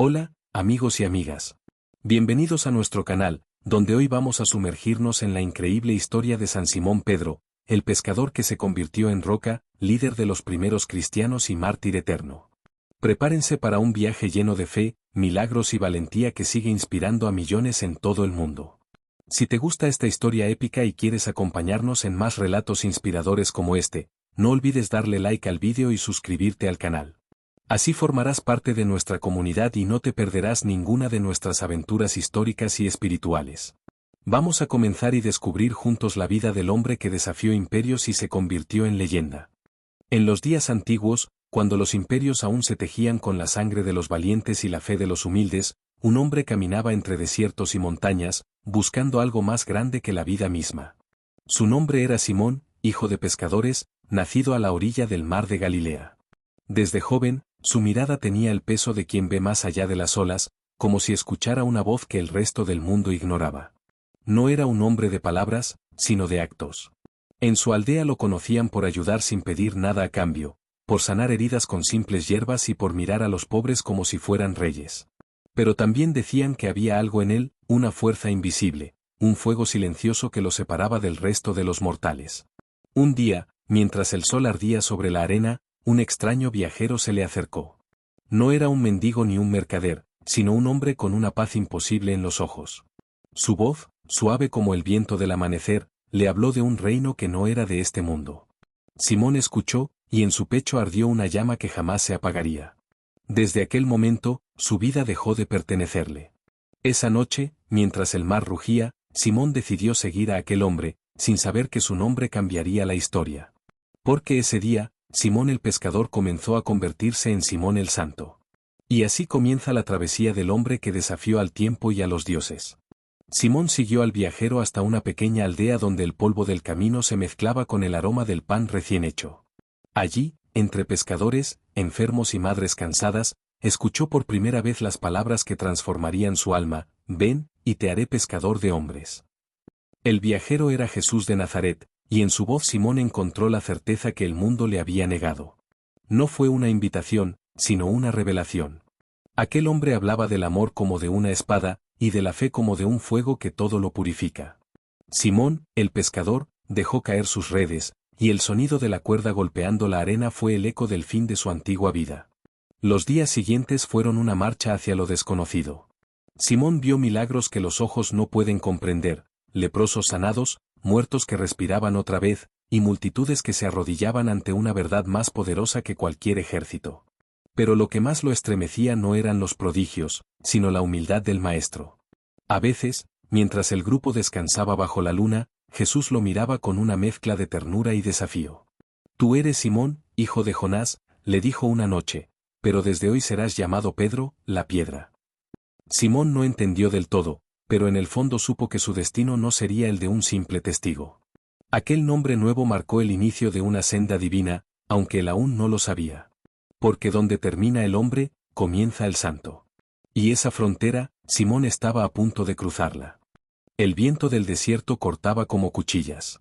Hola, amigos y amigas. Bienvenidos a nuestro canal, donde hoy vamos a sumergirnos en la increíble historia de San Simón Pedro, el pescador que se convirtió en roca, líder de los primeros cristianos y mártir eterno. Prepárense para un viaje lleno de fe, milagros y valentía que sigue inspirando a millones en todo el mundo. Si te gusta esta historia épica y quieres acompañarnos en más relatos inspiradores como este, no olvides darle like al vídeo y suscribirte al canal. Así formarás parte de nuestra comunidad y no te perderás ninguna de nuestras aventuras históricas y espirituales. Vamos a comenzar y descubrir juntos la vida del hombre que desafió imperios y se convirtió en leyenda. En los días antiguos, cuando los imperios aún se tejían con la sangre de los valientes y la fe de los humildes, un hombre caminaba entre desiertos y montañas, buscando algo más grande que la vida misma. Su nombre era Simón, hijo de pescadores, nacido a la orilla del mar de Galilea. Desde joven, su mirada tenía el peso de quien ve más allá de las olas, como si escuchara una voz que el resto del mundo ignoraba. No era un hombre de palabras, sino de actos. En su aldea lo conocían por ayudar sin pedir nada a cambio, por sanar heridas con simples hierbas y por mirar a los pobres como si fueran reyes. Pero también decían que había algo en él, una fuerza invisible, un fuego silencioso que lo separaba del resto de los mortales. Un día, mientras el sol ardía sobre la arena, un extraño viajero se le acercó. No era un mendigo ni un mercader, sino un hombre con una paz imposible en los ojos. Su voz, suave como el viento del amanecer, le habló de un reino que no era de este mundo. Simón escuchó, y en su pecho ardió una llama que jamás se apagaría. Desde aquel momento, su vida dejó de pertenecerle. Esa noche, mientras el mar rugía, Simón decidió seguir a aquel hombre, sin saber que su nombre cambiaría la historia. Porque ese día, Simón el pescador comenzó a convertirse en Simón el Santo. Y así comienza la travesía del hombre que desafió al tiempo y a los dioses. Simón siguió al viajero hasta una pequeña aldea donde el polvo del camino se mezclaba con el aroma del pan recién hecho. Allí, entre pescadores, enfermos y madres cansadas, escuchó por primera vez las palabras que transformarían su alma: «Ven, y te haré pescador de hombres». El viajero era Jesús de Nazaret, y en su voz Simón encontró la certeza que el mundo le había negado. No fue una invitación, sino una revelación. Aquel hombre hablaba del amor como de una espada, y de la fe como de un fuego que todo lo purifica. Simón, el pescador, dejó caer sus redes, y el sonido de la cuerda golpeando la arena fue el eco del fin de su antigua vida. Los días siguientes fueron una marcha hacia lo desconocido. Simón vio milagros que los ojos no pueden comprender, leprosos sanados, muertos que respiraban otra vez, y multitudes que se arrodillaban ante una verdad más poderosa que cualquier ejército. Pero lo que más lo estremecía no eran los prodigios, sino la humildad del Maestro. A veces, mientras el grupo descansaba bajo la luna, Jesús lo miraba con una mezcla de ternura y desafío. «Tú eres Simón, hijo de Jonás», le dijo una noche, «pero desde hoy serás llamado Pedro, la piedra». Simón no entendió del todo, pero en el fondo supo que su destino no sería el de un simple testigo. Aquel nombre nuevo marcó el inicio de una senda divina, aunque él aún no lo sabía. Porque donde termina el hombre, comienza el santo. Y esa frontera, Simón estaba a punto de cruzarla. El viento del desierto cortaba como cuchillas.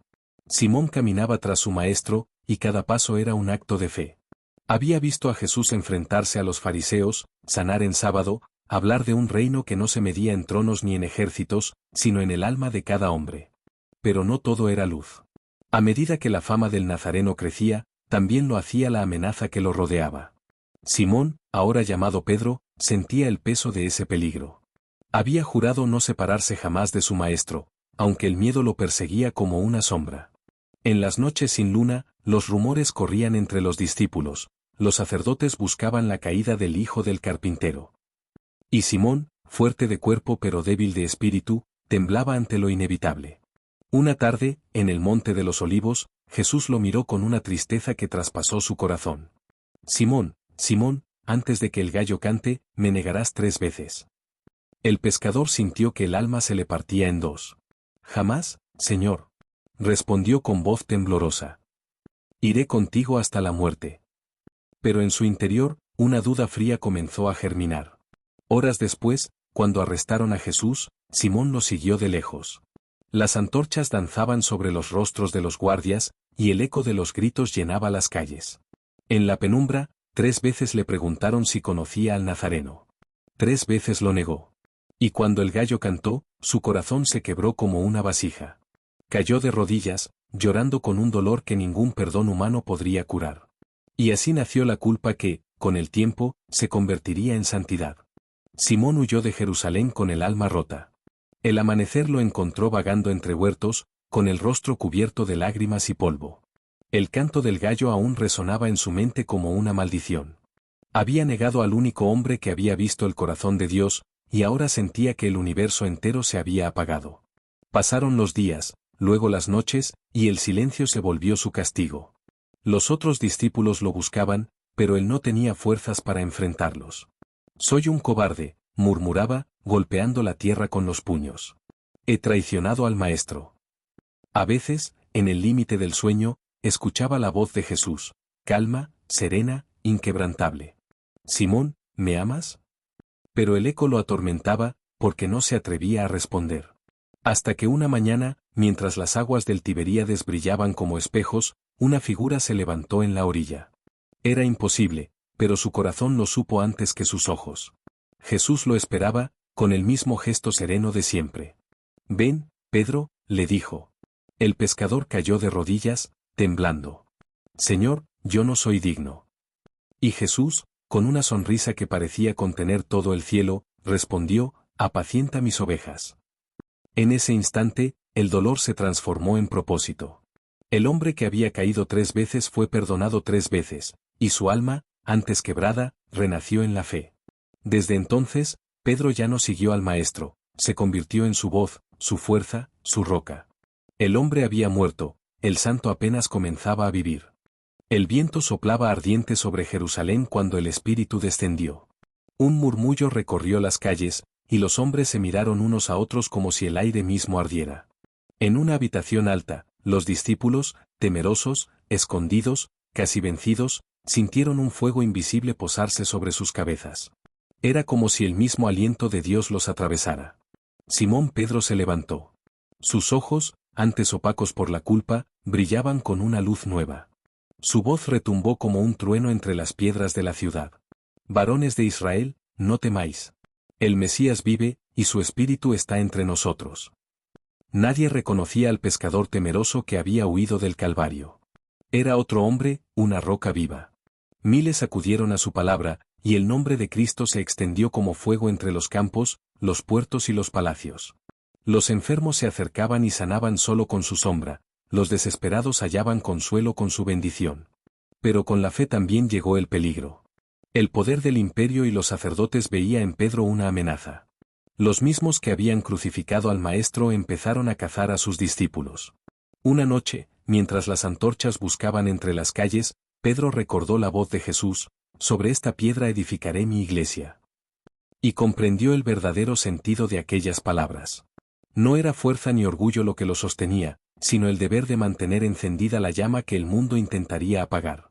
Simón caminaba tras su maestro, y cada paso era un acto de fe. Había visto a Jesús enfrentarse a los fariseos, sanar en sábado, hablar de un reino que no se medía en tronos ni en ejércitos, sino en el alma de cada hombre. Pero no todo era luz. A medida que la fama del Nazareno crecía, también lo hacía la amenaza que lo rodeaba. Simón, ahora llamado Pedro, sentía el peso de ese peligro. Había jurado no separarse jamás de su maestro, aunque el miedo lo perseguía como una sombra. En las noches sin luna, los rumores corrían entre los discípulos, los sacerdotes buscaban la caída del hijo del carpintero. Y Simón, fuerte de cuerpo pero débil de espíritu, temblaba ante lo inevitable. Una tarde, en el Monte de los Olivos, Jesús lo miró con una tristeza que traspasó su corazón. «Simón, Simón, antes de que el gallo cante, me negarás 3 veces». El pescador sintió que el alma se le partía en dos. «Jamás, Señor», respondió con voz temblorosa. «Iré contigo hasta la muerte». Pero en su interior, una duda fría comenzó a germinar. Horas después, cuando arrestaron a Jesús, Simón lo siguió de lejos. Las antorchas danzaban sobre los rostros de los guardias, y el eco de los gritos llenaba las calles. En la penumbra, 3 veces le preguntaron si conocía al Nazareno. 3 veces lo negó. Y cuando el gallo cantó, su corazón se quebró como una vasija. Cayó de rodillas, llorando con un dolor que ningún perdón humano podría curar. Y así nació la culpa que, con el tiempo, se convertiría en santidad. Simón huyó de Jerusalén con el alma rota. El amanecer lo encontró vagando entre huertos, con el rostro cubierto de lágrimas y polvo. El canto del gallo aún resonaba en su mente como una maldición. Había negado al único hombre que había visto el corazón de Dios, y ahora sentía que el universo entero se había apagado. Pasaron los días, luego las noches, y el silencio se volvió su castigo. Los otros discípulos lo buscaban, pero él no tenía fuerzas para enfrentarlos. «Soy un cobarde», murmuraba, golpeando la tierra con los puños. «He traicionado al Maestro». A veces, en el límite del sueño, escuchaba la voz de Jesús, calma, serena, inquebrantable. «Simón, ¿me amas?». Pero el eco lo atormentaba, porque no se atrevía a responder. Hasta que una mañana, mientras las aguas del Tiberíades brillaban como espejos, una figura se levantó en la orilla. Era imposible, pero su corazón lo supo antes que sus ojos. Jesús lo esperaba, con el mismo gesto sereno de siempre. «Ven, Pedro», le dijo. El pescador cayó de rodillas, temblando. «Señor, yo no soy digno». Y Jesús, con una sonrisa que parecía contener todo el cielo, respondió: «Apacienta mis ovejas». En ese instante, el dolor se transformó en propósito. El hombre que había caído 3 veces fue perdonado 3 veces, y su alma, antes quebrada, renació en la fe. Desde entonces, Pedro ya no siguió al Maestro, se convirtió en su voz, su fuerza, su roca. El hombre había muerto, el santo apenas comenzaba a vivir. El viento soplaba ardiente sobre Jerusalén cuando el Espíritu descendió. Un murmullo recorrió las calles, y los hombres se miraron unos a otros como si el aire mismo ardiera. En una habitación alta, los discípulos, temerosos, escondidos, casi vencidos, sintieron un fuego invisible posarse sobre sus cabezas. Era como si el mismo aliento de Dios los atravesara. Simón Pedro se levantó. Sus ojos, antes opacos por la culpa, brillaban con una luz nueva. Su voz retumbó como un trueno entre las piedras de la ciudad. «Varones de Israel, no temáis. El Mesías vive, y su espíritu está entre nosotros». Nadie reconocía al pescador temeroso que había huido del Calvario. Era otro hombre, una roca viva. Miles acudieron a su palabra, y el nombre de Cristo se extendió como fuego entre los campos, los puertos y los palacios. Los enfermos se acercaban y sanaban solo con su sombra, los desesperados hallaban consuelo con su bendición. Pero con la fe también llegó el peligro. El poder del imperio y los sacerdotes veía en Pedro una amenaza. Los mismos que habían crucificado al Maestro empezaron a cazar a sus discípulos. Una noche, mientras las antorchas buscaban entre las calles, Pedro recordó la voz de Jesús: «Sobre esta piedra edificaré mi iglesia». Y comprendió el verdadero sentido de aquellas palabras. No era fuerza ni orgullo lo que lo sostenía, sino el deber de mantener encendida la llama que el mundo intentaría apagar.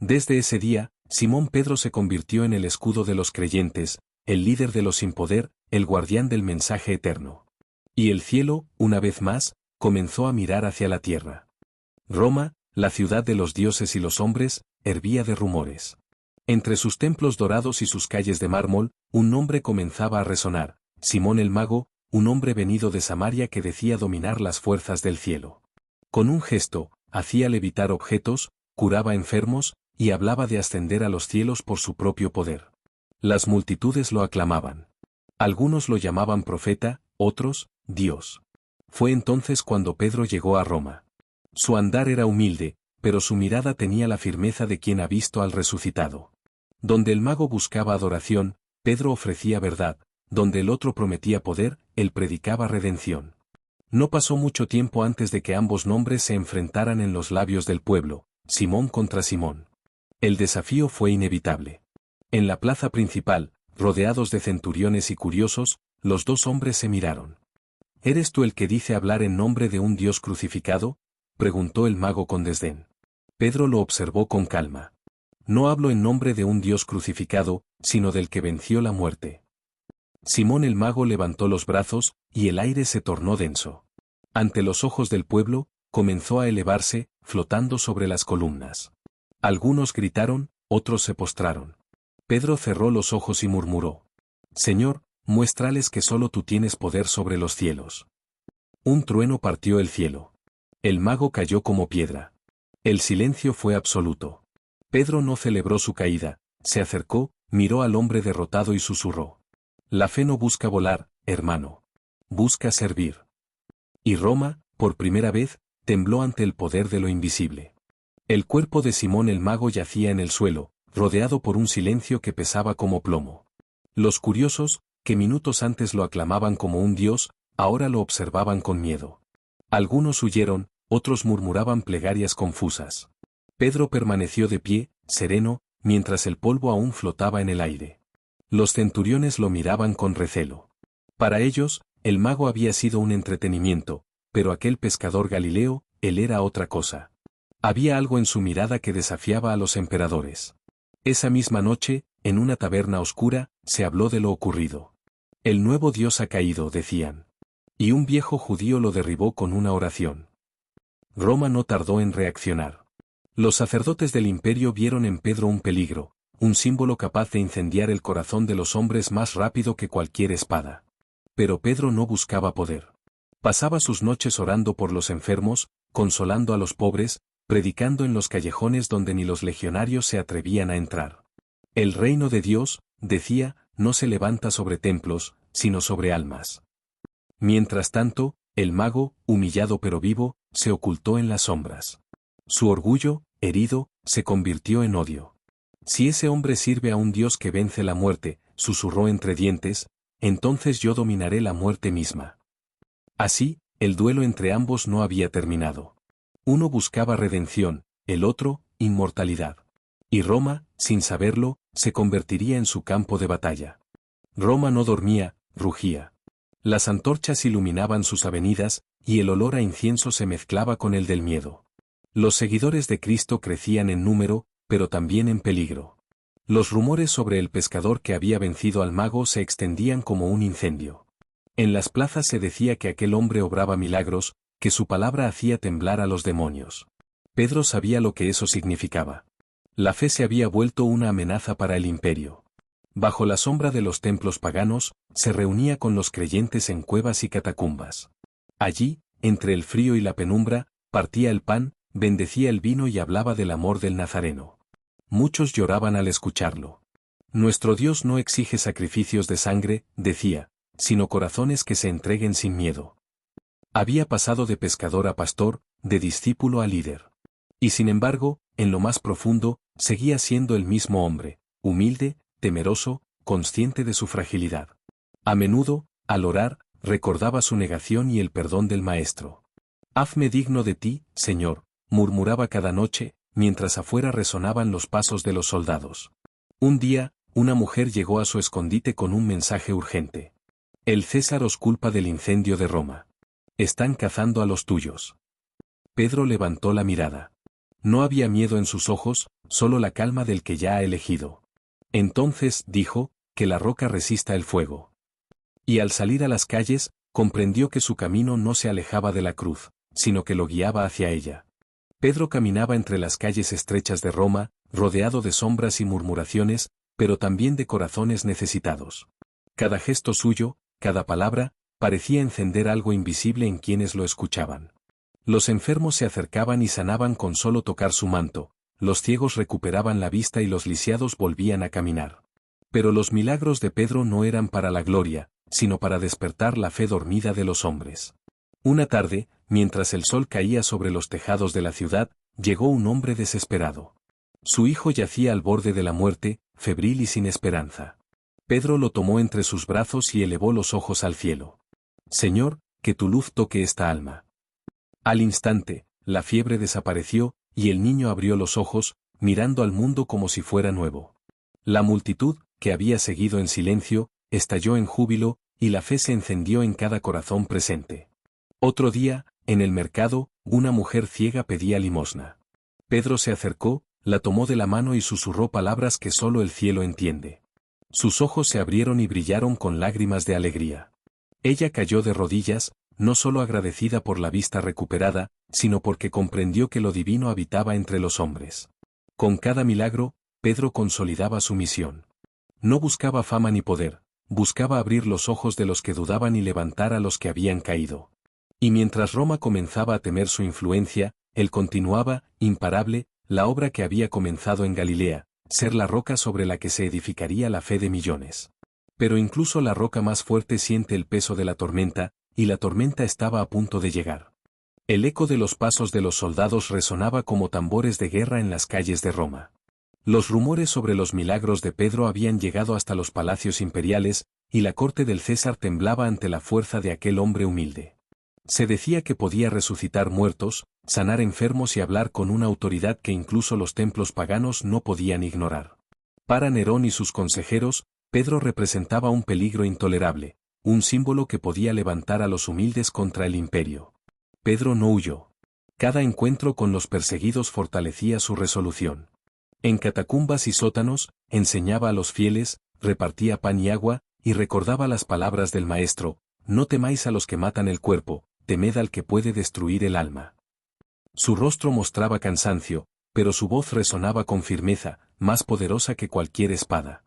Desde ese día, Simón Pedro se convirtió en el escudo de los creyentes, el líder de los sin poder, el guardián del mensaje eterno. Y el cielo, una vez más, comenzó a mirar hacia la tierra. Roma, la ciudad de los dioses y los hombres, hervía de rumores. Entre sus templos dorados y sus calles de mármol, un nombre comenzaba a resonar: Simón el Mago, un hombre venido de Samaria que decía dominar las fuerzas del cielo. Con un gesto, hacía levitar objetos, curaba enfermos, y hablaba de ascender a los cielos por su propio poder. Las multitudes lo aclamaban. Algunos lo llamaban profeta, otros, Dios. Fue entonces cuando Pedro llegó a Roma. Su andar era humilde, pero su mirada tenía la firmeza de quien ha visto al resucitado. Donde el mago buscaba adoración, Pedro ofrecía verdad; donde el otro prometía poder, él predicaba redención. No pasó mucho tiempo antes de que ambos nombres se enfrentaran en los labios del pueblo, Simón contra Simón. El desafío fue inevitable. En la plaza principal, rodeados de centuriones y curiosos, los dos hombres se miraron. «¿Eres tú el que dice hablar en nombre de un Dios crucificado?», preguntó el mago con desdén. Pedro lo observó con calma. «No hablo en nombre de un Dios crucificado, sino del que venció la muerte». Simón el mago levantó los brazos, y el aire se tornó denso. Ante los ojos del pueblo, comenzó a elevarse, flotando sobre las columnas. Algunos gritaron, otros se postraron. Pedro cerró los ojos y murmuró: Señor, muéstrales que solo tú tienes poder sobre los cielos. Un trueno partió el cielo. El mago cayó como piedra. El silencio fue absoluto. Pedro no celebró su caída, se acercó, miró al hombre derrotado y susurró. La fe no busca volar, hermano. Busca servir. Y Roma, por primera vez, tembló ante el poder de lo invisible. El cuerpo de Simón el mago yacía en el suelo, rodeado por un silencio que pesaba como plomo. Los curiosos, que minutos antes lo aclamaban como un dios, ahora lo observaban con miedo. Algunos huyeron, otros murmuraban plegarias confusas. Pedro permaneció de pie, sereno, mientras el polvo aún flotaba en el aire. Los centuriones lo miraban con recelo. Para ellos, el mago había sido un entretenimiento, pero aquel pescador Galileo, él era otra cosa. Había algo en su mirada que desafiaba a los emperadores. Esa misma noche, en una taberna oscura, se habló de lo ocurrido. El nuevo Dios ha caído, decían. Y un viejo judío lo derribó con una oración. Roma no tardó en reaccionar. Los sacerdotes del imperio vieron en Pedro un peligro, un símbolo capaz de incendiar el corazón de los hombres más rápido que cualquier espada. Pero Pedro no buscaba poder. Pasaba sus noches orando por los enfermos, consolando a los pobres, predicando en los callejones donde ni los legionarios se atrevían a entrar. El reino de Dios, decía, no se levanta sobre templos, sino sobre almas. Mientras tanto, el mago, humillado pero vivo, se ocultó en las sombras. Su orgullo, herido, se convirtió en odio. Si ese hombre sirve a un Dios que vence la muerte, susurró entre dientes, entonces yo dominaré la muerte misma. Así, el duelo entre ambos no había terminado. Uno buscaba redención, el otro, inmortalidad. Y Roma, sin saberlo, se convertiría en su campo de batalla. Roma no dormía, rugía. Las antorchas iluminaban sus avenidas, y el olor a incienso se mezclaba con el del miedo. Los seguidores de Cristo crecían en número, pero también en peligro. Los rumores sobre el pescador que había vencido al mago se extendían como un incendio. En las plazas se decía que aquel hombre obraba milagros, que su palabra hacía temblar a los demonios. Pedro sabía lo que eso significaba. La fe se había vuelto una amenaza para el imperio. Bajo la sombra de los templos paganos, se reunía con los creyentes en cuevas y catacumbas. Allí, entre el frío y la penumbra, partía el pan, bendecía el vino y hablaba del amor del Nazareno. Muchos lloraban al escucharlo. Nuestro Dios no exige sacrificios de sangre, decía, sino corazones que se entreguen sin miedo. Había pasado de pescador a pastor, de discípulo a líder. Y sin embargo, en lo más profundo, seguía siendo el mismo hombre, humilde, temeroso, consciente de su fragilidad. A menudo, al orar, recordaba su negación y el perdón del Maestro. Hazme digno de ti, Señor, murmuraba cada noche, mientras afuera resonaban los pasos de los soldados. Un día, una mujer llegó a su escondite con un mensaje urgente. El César os culpa del incendio de Roma. Están cazando a los tuyos. Pedro levantó la mirada. No había miedo en sus ojos, solo la calma del que ya ha elegido. Entonces, dijo, que la roca resista el fuego. Y al salir a las calles, comprendió que su camino no se alejaba de la cruz, sino que lo guiaba hacia ella. Pedro caminaba entre las calles estrechas de Roma, rodeado de sombras y murmuraciones, pero también de corazones necesitados. Cada gesto suyo, cada palabra, parecía encender algo invisible en quienes lo escuchaban. Los enfermos se acercaban y sanaban con solo tocar su manto, los ciegos recuperaban la vista y los lisiados volvían a caminar. Pero los milagros de Pedro no eran para la gloria, sino para despertar la fe dormida de los hombres. Una tarde, mientras el sol caía sobre los tejados de la ciudad, llegó un hombre desesperado. Su hijo yacía al borde de la muerte, febril y sin esperanza. Pedro lo tomó entre sus brazos y elevó los ojos al cielo. Señor, que tu luz toque esta alma. Al instante, la fiebre desapareció, y el niño abrió los ojos, mirando al mundo como si fuera nuevo. La multitud, que había seguido en silencio, estalló en júbilo, y la fe se encendió en cada corazón presente. Otro día, en el mercado, una mujer ciega pedía limosna. Pedro se acercó, la tomó de la mano y susurró palabras que solo el cielo entiende. Sus ojos se abrieron y brillaron con lágrimas de alegría. Ella cayó de rodillas, no solo agradecida por la vista recuperada, sino porque comprendió que lo divino habitaba entre los hombres. Con cada milagro, Pedro consolidaba su misión. No buscaba fama ni poder, buscaba abrir los ojos de los que dudaban y levantar a los que habían caído. Y mientras Roma comenzaba a temer su influencia, él continuaba, imparable, la obra que había comenzado en Galilea, ser la roca sobre la que se edificaría la fe de millones. Pero incluso la roca más fuerte siente el peso de la tormenta, y la tormenta estaba a punto de llegar. El eco de los pasos de los soldados resonaba como tambores de guerra en las calles de Roma. Los rumores sobre los milagros de Pedro habían llegado hasta los palacios imperiales, y la corte del César temblaba ante la fuerza de aquel hombre humilde. Se decía que podía resucitar muertos, sanar enfermos y hablar con una autoridad que incluso los templos paganos no podían ignorar. Para Nerón y sus consejeros, Pedro representaba un peligro intolerable, un símbolo que podía levantar a los humildes contra el imperio. Pedro no huyó. Cada encuentro con los perseguidos fortalecía su resolución. En catacumbas y sótanos, enseñaba a los fieles, repartía pan y agua, y recordaba las palabras del Maestro: no temáis a los que matan el cuerpo, temed al que puede destruir el alma. Su rostro mostraba cansancio, pero su voz resonaba con firmeza, más poderosa que cualquier espada.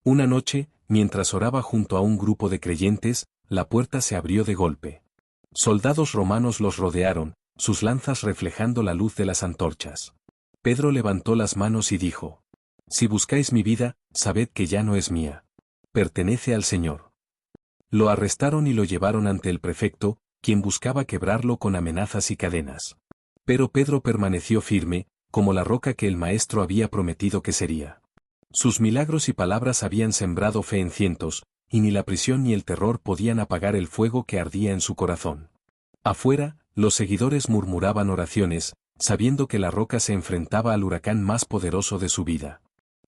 Una noche, mientras oraba junto a un grupo de creyentes, la puerta se abrió de golpe. Soldados romanos los rodearon, sus lanzas reflejando la luz de las antorchas. Pedro levantó las manos y dijo: si buscáis mi vida, sabed que ya no es mía. Pertenece al Señor. Lo arrestaron y lo llevaron ante el prefecto, quien buscaba quebrarlo con amenazas y cadenas. Pero Pedro permaneció firme, como la roca que el Maestro había prometido que sería. Sus milagros y palabras habían sembrado fe en cientos, y ni la prisión ni el terror podían apagar el fuego que ardía en su corazón. Afuera, los seguidores murmuraban oraciones, sabiendo que la roca se enfrentaba al huracán más poderoso de su vida.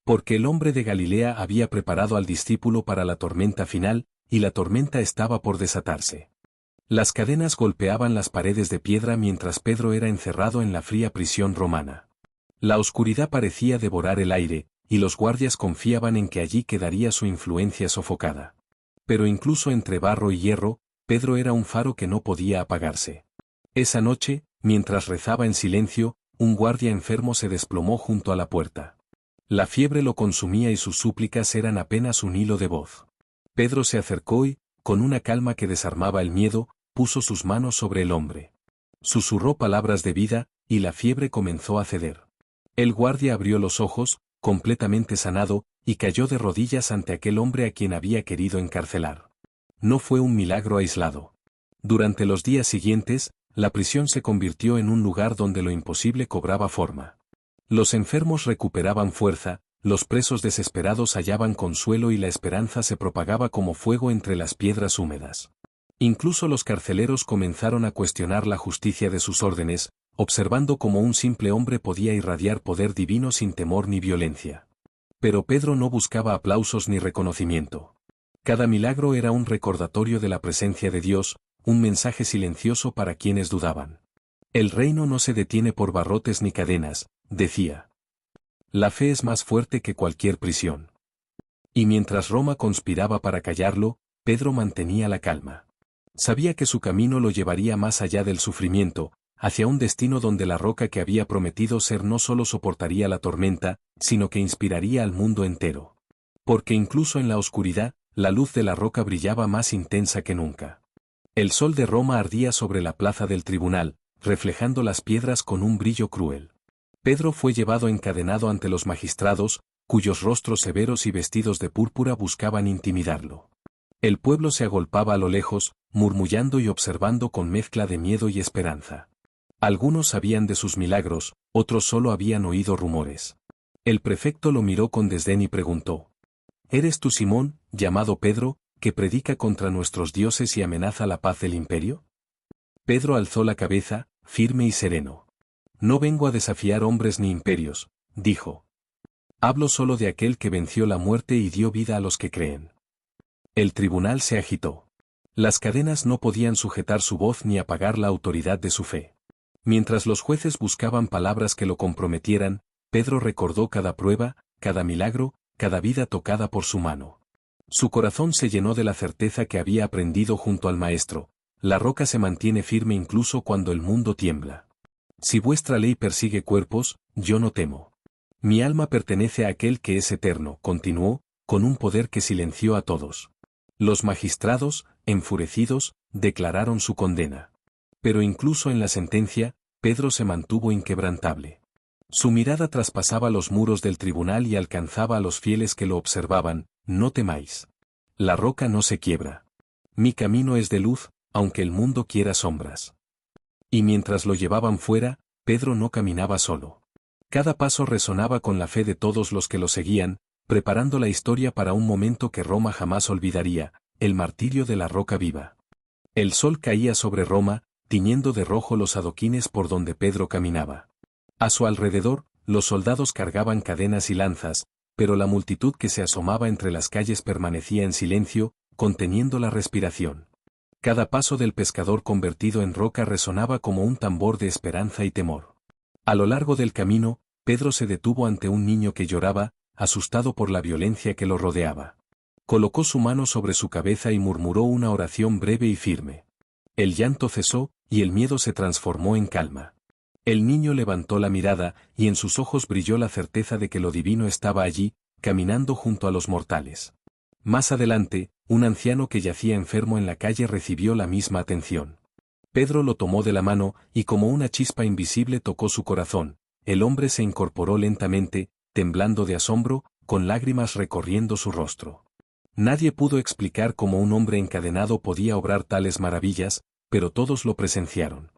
Porque el hombre de Galilea había preparado al discípulo para la tormenta final, y la tormenta estaba por desatarse. Las cadenas golpeaban las paredes de piedra mientras Pedro era encerrado en la fría prisión romana. La oscuridad parecía devorar el aire, y los guardias confiaban en que allí quedaría su influencia sofocada. Pero incluso entre barro y hierro, Pedro era un faro que no podía apagarse. Esa noche, mientras rezaba en silencio, un guardia enfermo se desplomó junto a la puerta. La fiebre lo consumía y sus súplicas eran apenas un hilo de voz. Pedro se acercó y, con una calma que desarmaba el miedo, puso sus manos sobre el hombre. Susurró palabras de vida, y la fiebre comenzó a ceder. El guardia abrió los ojos, completamente sanado, y cayó de rodillas ante aquel hombre a quien había querido encarcelar. No fue un milagro aislado. Durante los días siguientes, la prisión se convirtió en un lugar donde lo imposible cobraba forma. Los enfermos recuperaban fuerza, los presos desesperados hallaban consuelo y la esperanza se propagaba como fuego entre las piedras húmedas. Incluso los carceleros comenzaron a cuestionar la justicia de sus órdenes, observando cómo un simple hombre podía irradiar poder divino sin temor ni violencia. Pero Pedro no buscaba aplausos ni reconocimiento. Cada milagro era un recordatorio de la presencia de Dios, un mensaje silencioso para quienes dudaban. El reino no se detiene por barrotes ni cadenas, decía. La fe es más fuerte que cualquier prisión. Y mientras Roma conspiraba para callarlo, Pedro mantenía la calma. Sabía que su camino lo llevaría más allá del sufrimiento, hacia un destino donde la roca que había prometido ser no solo soportaría la tormenta, sino que inspiraría al mundo entero. Porque incluso en la oscuridad, la luz de la roca brillaba más intensa que nunca. El sol de Roma ardía sobre la plaza del tribunal, reflejando las piedras con un brillo cruel. Pedro fue llevado encadenado ante los magistrados, cuyos rostros severos y vestidos de púrpura buscaban intimidarlo. El pueblo se agolpaba a lo lejos, murmullando y observando con mezcla de miedo y esperanza. Algunos sabían de sus milagros, otros solo habían oído rumores. El prefecto lo miró con desdén y preguntó: ¿eres tú Simón, llamado Pedro, que predica contra nuestros dioses y amenaza la paz del imperio? Pedro alzó la cabeza, firme y sereno. No vengo a desafiar hombres ni imperios, dijo. Hablo solo de aquel que venció la muerte y dio vida a los que creen. El tribunal se agitó. Las cadenas no podían sujetar su voz ni apagar la autoridad de su fe. Mientras los jueces buscaban palabras que lo comprometieran, Pedro recordó cada prueba, cada milagro, cada vida tocada por su mano. Su corazón se llenó de la certeza que había aprendido junto al Maestro: la roca se mantiene firme incluso cuando el mundo tiembla. Si vuestra ley persigue cuerpos, yo no temo. Mi alma pertenece a aquel que es eterno, continuó, con un poder que silenció a todos. Los magistrados, enfurecidos, declararon su condena. Pero incluso en la sentencia, Pedro se mantuvo inquebrantable. Su mirada traspasaba los muros del tribunal y alcanzaba a los fieles que lo observaban: no temáis. La roca no se quiebra. Mi camino es de luz, aunque el mundo quiera sombras. Y mientras lo llevaban fuera, Pedro no caminaba solo. Cada paso resonaba con la fe de todos los que lo seguían, preparando la historia para un momento que Roma jamás olvidaría: el martirio de la roca viva. El sol caía sobre Roma, tiñendo de rojo los adoquines por donde Pedro caminaba. A su alrededor, los soldados cargaban cadenas y lanzas, pero la multitud que se asomaba entre las calles permanecía en silencio, conteniendo la respiración. Cada paso del pescador convertido en roca resonaba como un tambor de esperanza y temor. A lo largo del camino, Pedro se detuvo ante un niño que lloraba, asustado por la violencia que lo rodeaba. Colocó su mano sobre su cabeza y murmuró una oración breve y firme. El llanto cesó, y el miedo se transformó en calma. El niño levantó la mirada, y en sus ojos brilló la certeza de que lo divino estaba allí, caminando junto a los mortales. Más adelante, un anciano que yacía enfermo en la calle recibió la misma atención. Pedro lo tomó de la mano, y como una chispa invisible tocó su corazón. El hombre se incorporó lentamente, temblando de asombro, con lágrimas recorriendo su rostro. Nadie pudo explicar cómo un hombre encadenado podía obrar tales maravillas, pero todos lo presenciaron.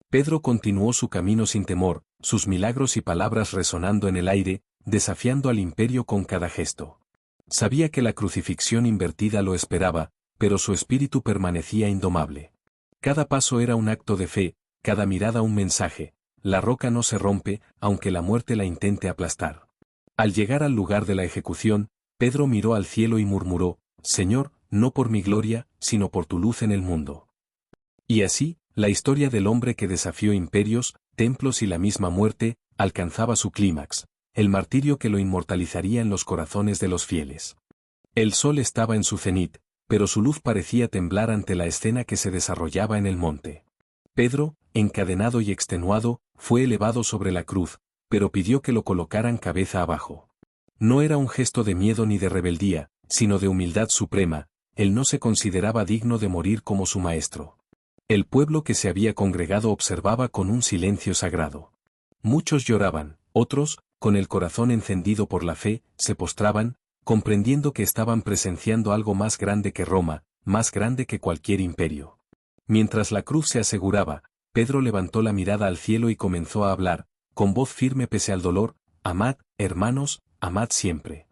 Pedro continuó su camino sin temor, sus milagros y palabras resonando en el aire, desafiando al imperio con cada gesto. Sabía que la crucifixión invertida lo esperaba, pero su espíritu permanecía indomable. Cada paso era un acto de fe, cada mirada un mensaje: la roca no se rompe, aunque la muerte la intente aplastar. Al llegar al lugar de la ejecución, Pedro miró al cielo y murmuró: Señor, no por mi gloria, sino por tu luz en el mundo. Y así, la historia del hombre que desafió imperios, templos y la misma muerte, alcanzaba su clímax, el martirio que lo inmortalizaría en los corazones de los fieles. El sol estaba en su cenit, pero su luz parecía temblar ante la escena que se desarrollaba en el monte. Pedro, encadenado y extenuado, fue elevado sobre la cruz, pero pidió que lo colocaran cabeza abajo. No era un gesto de miedo ni de rebeldía, sino de humildad suprema: él no se consideraba digno de morir como su maestro. El pueblo que se había congregado observaba con un silencio sagrado. Muchos lloraban, otros, con el corazón encendido por la fe, se postraban, comprendiendo que estaban presenciando algo más grande que Roma, más grande que cualquier imperio. Mientras la cruz se aseguraba, Pedro levantó la mirada al cielo y comenzó a hablar, con voz firme pese al dolor: amad, hermanos, amad siempre.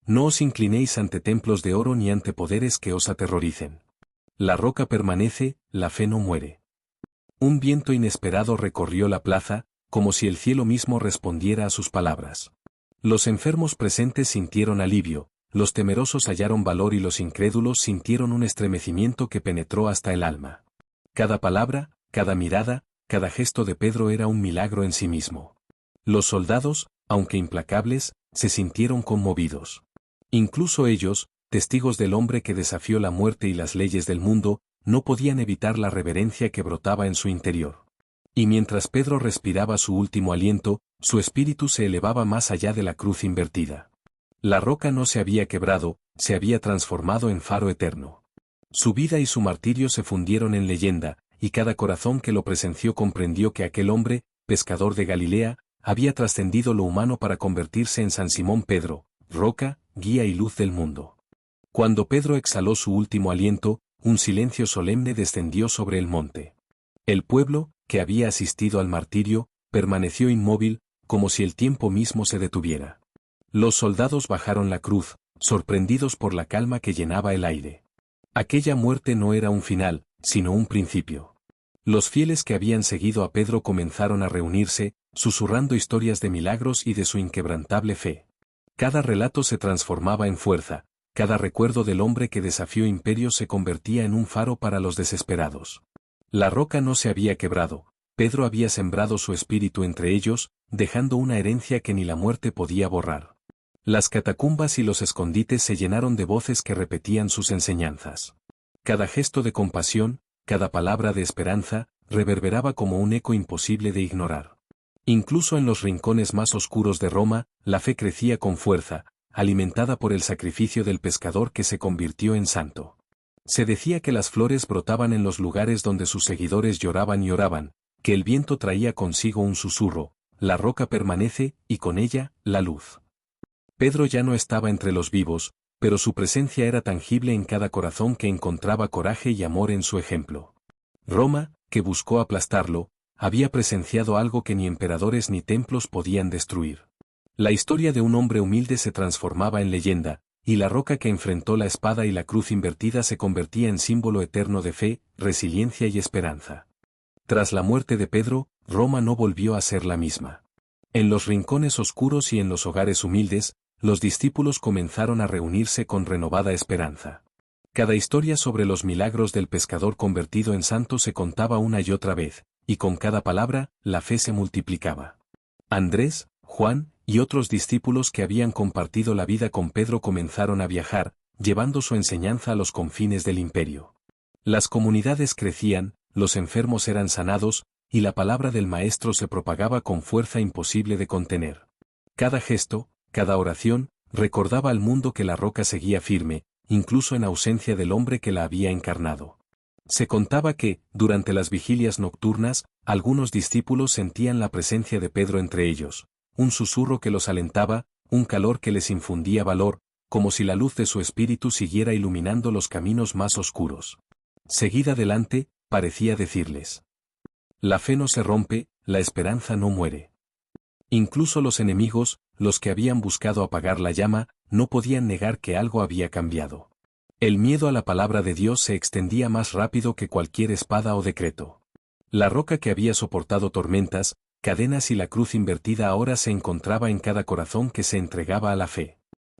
No os inclinéis ante templos de oro ni ante poderes que os aterroricen. La roca permanece, la fe no muere. Un viento inesperado recorrió la plaza, como si el cielo mismo respondiera a sus palabras. Los enfermos presentes sintieron alivio, los temerosos hallaron valor y los incrédulos sintieron un estremecimiento que penetró hasta el alma. Cada palabra, cada mirada, cada gesto de Pedro era un milagro en sí mismo. Los soldados, aunque implacables, se sintieron conmovidos. Incluso ellos, testigos del hombre que desafió la muerte y las leyes del mundo, no podían evitar la reverencia que brotaba en su interior. Y mientras Pedro respiraba su último aliento, su espíritu se elevaba más allá de la cruz invertida. La roca no se había quebrado, se había transformado en faro eterno. Su vida y su martirio se fundieron en leyenda, y cada corazón que lo presenció comprendió que aquel hombre, pescador de Galilea, había trascendido lo humano para convertirse en San Simón Pedro, roca, guía y luz del mundo. Cuando Pedro exhaló su último aliento, un silencio solemne descendió sobre el monte. El pueblo, que había asistido al martirio, permaneció inmóvil, como si el tiempo mismo se detuviera. Los soldados bajaron la cruz, sorprendidos por la calma que llenaba el aire. Aquella muerte no era un final, sino un principio. Los fieles que habían seguido a Pedro comenzaron a reunirse, susurrando historias de milagros y de su inquebrantable fe. Cada relato se transformaba en fuerza. Cada recuerdo del hombre que desafió imperios se convertía en un faro para los desesperados. La roca no se había quebrado, Pedro había sembrado su espíritu entre ellos, dejando una herencia que ni la muerte podía borrar. Las catacumbas y los escondites se llenaron de voces que repetían sus enseñanzas. Cada gesto de compasión, cada palabra de esperanza, reverberaba como un eco imposible de ignorar. Incluso en los rincones más oscuros de Roma, la fe crecía con fuerza, alimentada por el sacrificio del pescador que se convirtió en santo. Se decía que las flores brotaban en los lugares donde sus seguidores lloraban y oraban, que el viento traía consigo un susurro, la roca permanece, y con ella, la luz. Pedro ya no estaba entre los vivos, pero su presencia era tangible en cada corazón que encontraba coraje y amor en su ejemplo. Roma, que buscó aplastarlo, había presenciado algo que ni emperadores ni templos podían destruir. La historia de un hombre humilde se transformaba en leyenda, y la roca que enfrentó la espada y la cruz invertida se convertía en símbolo eterno de fe, resiliencia y esperanza. Tras la muerte de Pedro, Roma no volvió a ser la misma. En los rincones oscuros y en los hogares humildes, los discípulos comenzaron a reunirse con renovada esperanza. Cada historia sobre los milagros del pescador convertido en santo se contaba una y otra vez, y con cada palabra, la fe se multiplicaba. Andrés, Juan, y otros discípulos que habían compartido la vida con Pedro comenzaron a viajar, llevando su enseñanza a los confines del imperio. Las comunidades crecían, los enfermos eran sanados, y la palabra del Maestro se propagaba con fuerza imposible de contener. Cada gesto, cada oración, recordaba al mundo que la roca seguía firme, incluso en ausencia del hombre que la había encarnado. Se contaba que, durante las vigilias nocturnas, algunos discípulos sentían la presencia de Pedro entre ellos, un susurro que los alentaba, un calor que les infundía valor, como si la luz de su espíritu siguiera iluminando los caminos más oscuros. Seguid adelante, parecía decirles. La fe no se rompe, la esperanza no muere. Incluso los enemigos, los que habían buscado apagar la llama, no podían negar que algo había cambiado. El miedo a la palabra de Dios se extendía más rápido que cualquier espada o decreto. La roca que había soportado tormentas, cadenas y la cruz invertida ahora se encontraba en cada corazón que se entregaba a la fe.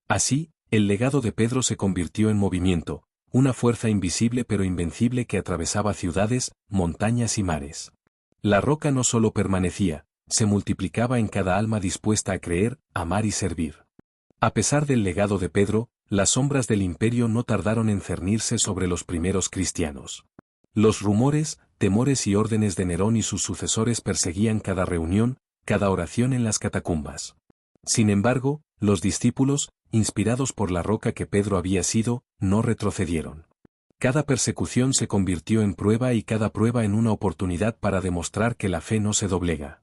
Así, el legado de Pedro se convirtió en movimiento, una fuerza invisible pero invencible que atravesaba ciudades, montañas y mares. La roca no solo permanecía, se multiplicaba en cada alma dispuesta a creer, amar y servir. A pesar del legado de Pedro, las sombras del imperio no tardaron en cernirse sobre los primeros cristianos. Los rumores, temores y órdenes de Nerón y sus sucesores perseguían cada reunión, cada oración en las catacumbas. Sin embargo, los discípulos, inspirados por la roca que Pedro había sido, no retrocedieron. Cada persecución se convirtió en prueba y cada prueba en una oportunidad para demostrar que la fe no se doblega.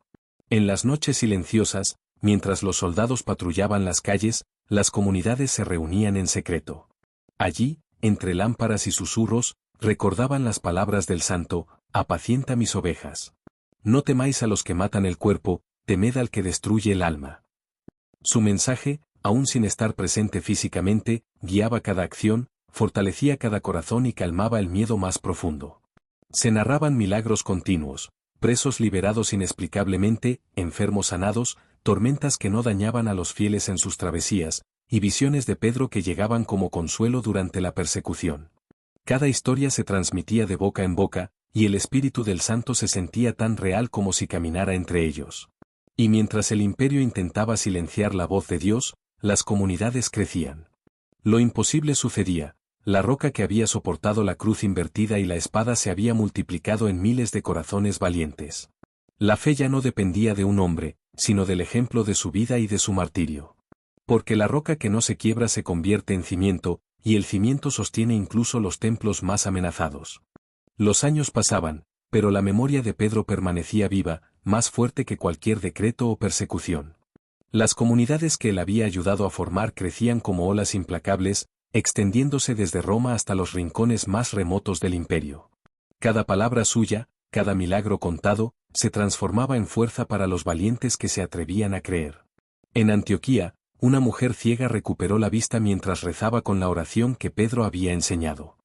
En las noches silenciosas, mientras los soldados patrullaban las calles, las comunidades se reunían en secreto. Allí, entre lámparas y susurros, recordaban las palabras del santo: apacienta mis ovejas. No temáis a los que matan el cuerpo, temed al que destruye el alma. Su mensaje, aún sin estar presente físicamente, guiaba cada acción, fortalecía cada corazón y calmaba el miedo más profundo. Se narraban milagros continuos, presos liberados inexplicablemente, enfermos sanados, tormentas que no dañaban a los fieles en sus travesías, y visiones de Pedro que llegaban como consuelo durante la persecución. Cada historia se transmitía de boca en boca, y el espíritu del santo se sentía tan real como si caminara entre ellos. Y mientras el imperio intentaba silenciar la voz de Dios, las comunidades crecían. Lo imposible sucedía. La roca que había soportado la cruz invertida y la espada se había multiplicado en miles de corazones valientes. La fe ya no dependía de un hombre, sino del ejemplo de su vida y de su martirio. Porque la roca que no se quiebra se convierte en cimiento, y el cimiento sostiene incluso los templos más amenazados. Los años pasaban, pero la memoria de Pedro permanecía viva, más fuerte que cualquier decreto o persecución. Las comunidades que él había ayudado a formar crecían como olas implacables, extendiéndose desde Roma hasta los rincones más remotos del imperio. Cada palabra suya, cada milagro contado, se transformaba en fuerza para los valientes que se atrevían a creer. En Antioquía, una mujer ciega recuperó la vista mientras rezaba con la oración que Pedro había enseñado.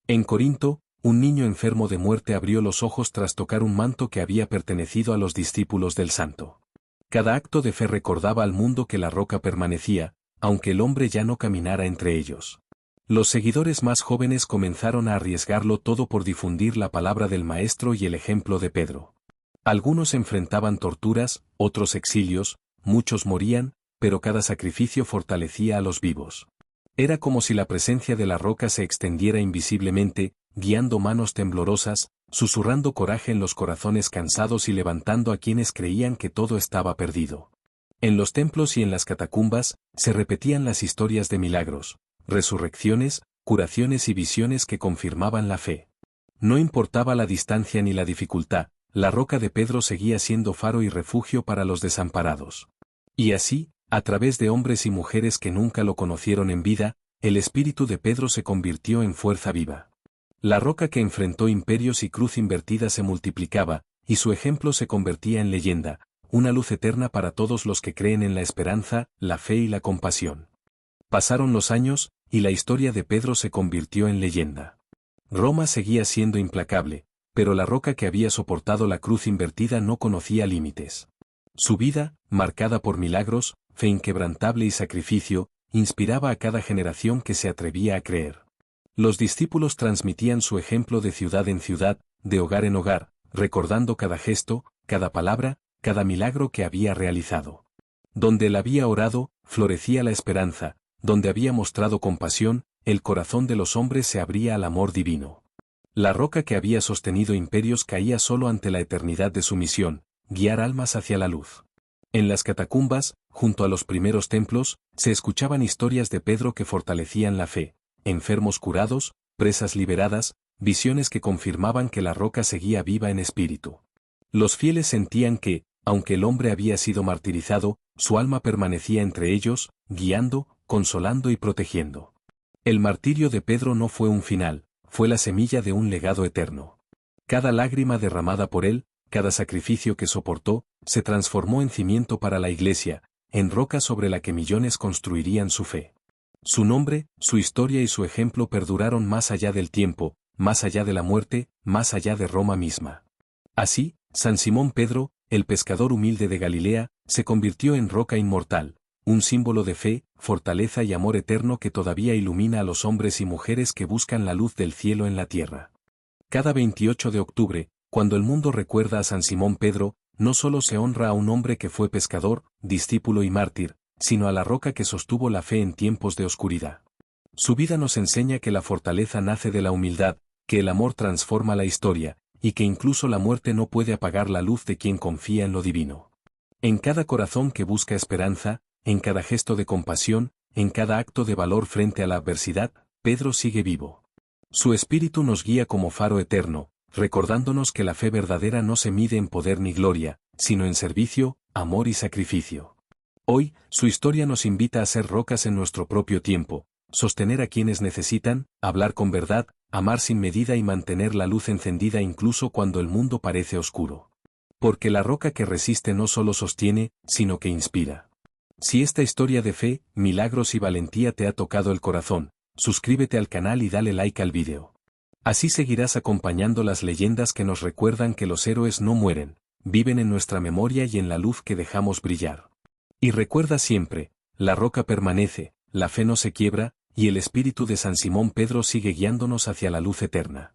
En Corinto, un niño enfermo de muerte abrió los ojos tras tocar un manto que había pertenecido a los discípulos del santo. Cada acto de fe recordaba al mundo que la roca permanecía, aunque el hombre ya no caminara entre ellos. Los seguidores más jóvenes comenzaron a arriesgarlo todo por difundir la palabra del Maestro y el ejemplo de Pedro. Algunos enfrentaban torturas, otros exilios, muchos morían, pero cada sacrificio fortalecía a los vivos. Era como si la presencia de la roca se extendiera invisiblemente, guiando manos temblorosas, susurrando coraje en los corazones cansados y levantando a quienes creían que todo estaba perdido. En los templos y en las catacumbas, se repetían las historias de milagros, resurrecciones, curaciones y visiones que confirmaban la fe. No importaba la distancia ni la dificultad, la roca de Pedro seguía siendo faro y refugio para los desamparados. Y así, a través de hombres y mujeres que nunca lo conocieron en vida, el espíritu de Pedro se convirtió en fuerza viva. La roca que enfrentó imperios y cruz invertida se multiplicaba, y su ejemplo se convertía en leyenda, una luz eterna para todos los que creen en la esperanza, la fe y la compasión. Pasaron los años, y la historia de Pedro se convirtió en leyenda. Roma seguía siendo implacable, pero la roca que había soportado la cruz invertida no conocía límites. Su vida, marcada por milagros, fe inquebrantable y sacrificio, inspiraba a cada generación que se atrevía a creer. Los discípulos transmitían su ejemplo de ciudad en ciudad, de hogar en hogar, recordando cada gesto, cada palabra, cada milagro que había realizado. Donde él había orado, florecía la esperanza, donde había mostrado compasión, el corazón de los hombres se abría al amor divino. La roca que había sostenido imperios caía solo ante la eternidad de su misión, guiar almas hacia la luz. En las catacumbas, junto a los primeros templos, se escuchaban historias de Pedro que fortalecían la fe, enfermos curados, presas liberadas, visiones que confirmaban que la roca seguía viva en espíritu. Los fieles sentían que, aunque el hombre había sido martirizado, su alma permanecía entre ellos, guiando, consolando y protegiendo. El martirio de Pedro no fue un final, fue la semilla de un legado eterno. Cada lágrima derramada por él, cada sacrificio que soportó, se transformó en cimiento para la Iglesia, en roca sobre la que millones construirían su fe. Su nombre, su historia y su ejemplo perduraron más allá del tiempo, más allá de la muerte, más allá de Roma misma. Así, San Simón Pedro, el pescador humilde de Galilea, se convirtió en roca inmortal, un símbolo de fe, fortaleza y amor eterno que todavía ilumina a los hombres y mujeres que buscan la luz del cielo en la tierra. Cada 28 de octubre, cuando el mundo recuerda a San Simón Pedro, no solo se honra a un hombre que fue pescador, discípulo y mártir, sino a la roca que sostuvo la fe en tiempos de oscuridad. Su vida nos enseña que la fortaleza nace de la humildad, que el amor transforma la historia, y que incluso la muerte no puede apagar la luz de quien confía en lo divino. En cada corazón que busca esperanza, en cada gesto de compasión, en cada acto de valor frente a la adversidad, Pedro sigue vivo. Su espíritu nos guía como faro eterno, recordándonos que la fe verdadera no se mide en poder ni gloria, sino en servicio, amor y sacrificio. Hoy, su historia nos invita a ser rocas en nuestro propio tiempo, sostener a quienes necesitan, hablar con verdad, amar sin medida y mantener la luz encendida incluso cuando el mundo parece oscuro. Porque la roca que resiste no solo sostiene, sino que inspira. Si esta historia de fe, milagros y valentía te ha tocado el corazón, suscríbete al canal y dale like al vídeo. Así seguirás acompañando las leyendas que nos recuerdan que los héroes no mueren, viven en nuestra memoria y en la luz que dejamos brillar. Y recuerda siempre, la roca permanece, la fe no se quiebra, y el espíritu de San Simón Pedro sigue guiándonos hacia la luz eterna.